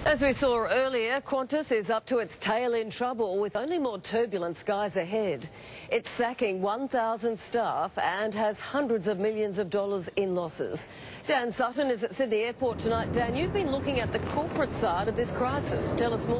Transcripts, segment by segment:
As we saw earlier, Qantas is up to its tail in trouble with only more turbulent skies ahead. It's sacking 1,000 staff and has hundreds of millions of dollars in losses. Dan Sutton is at Sydney Airport tonight. Dan, you've been looking at the corporate side of this crisis. Tell us more.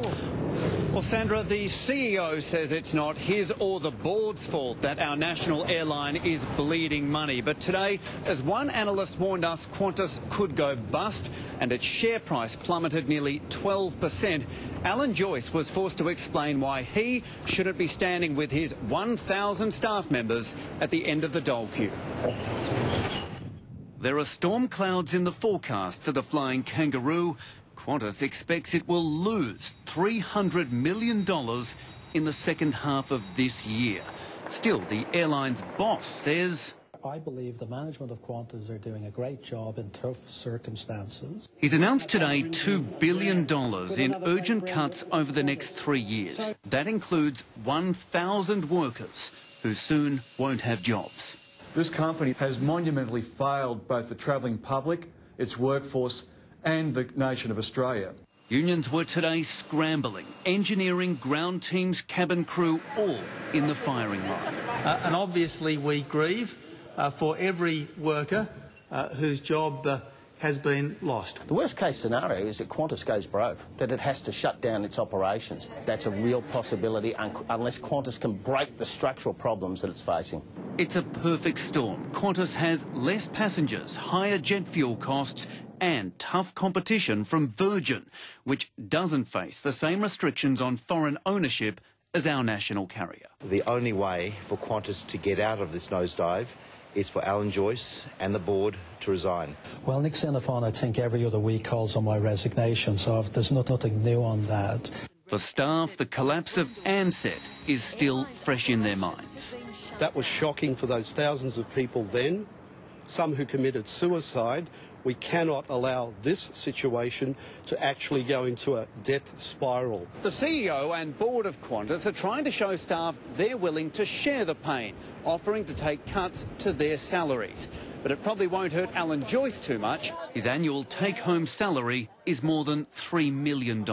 Well, Sandra, the CEO says it's not his or the board's fault that our national airline is bleeding money. But today, as one analyst warned us, Qantas could go bust and its share price plummeted nearly 12%. Alan Joyce was forced to explain why he shouldn't be standing with his 1,000 staff members at the end of the dole queue. There are storm clouds in the forecast for the Flying Kangaroo. Qantas expects it will lose $300 million in the second half of this year. Still, the airline's boss says, I believe the management of Qantas are doing a great job in tough circumstances. He's announced today $2 billion in urgent cuts over the next 3 years. That includes 1,000 workers who soon won't have jobs. This company has monumentally failed both the travelling public, its workforce and the nation of Australia. Unions were today scrambling, engineering, ground teams, cabin crew, all in the firing line. And obviously we grieve for every worker whose job has been lost. The worst case scenario is that Qantas goes broke, that it has to shut down its operations. That's a real possibility unless Qantas can break the structural problems that it's facing. It's a perfect storm. Qantas has less passengers, higher jet fuel costs and tough competition from Virgin, which doesn't face the same restrictions on foreign ownership as our national carrier. The only way for Qantas to get out of this nosedive is for Alan Joyce and the board to resign. Well, Nick Xenophon, I think every other week calls on my resignation, so there's nothing new on that. For staff, the collapse of Ansett is still fresh in their minds. That was shocking for those thousands of people then, some who committed suicide. We cannot allow this situation to actually go into a death spiral. The CEO and board of Qantas are trying to show staff they're willing to share the pain, offering to take cuts to their salaries. But it probably won't hurt Alan Joyce too much. His annual take-home salary is more than $3 million.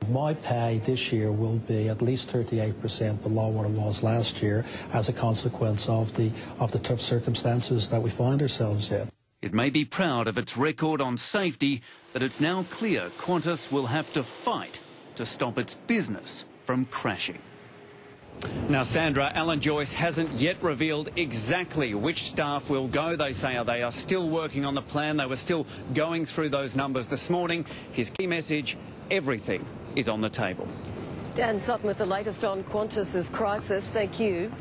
My pay this year will be at least 38% below what it was last year as a consequence of the tough circumstances that we find ourselves in. It may be proud of its record on safety, but it's now clear Qantas will have to fight to stop its business from crashing. Now, Sandra, Alan Joyce hasn't yet revealed exactly which staff will go. They say they are still working on the plan. They were still going through those numbers this morning. His key message, everything is on the table. Dan Sutton with the latest on Qantas's crisis. Thank you.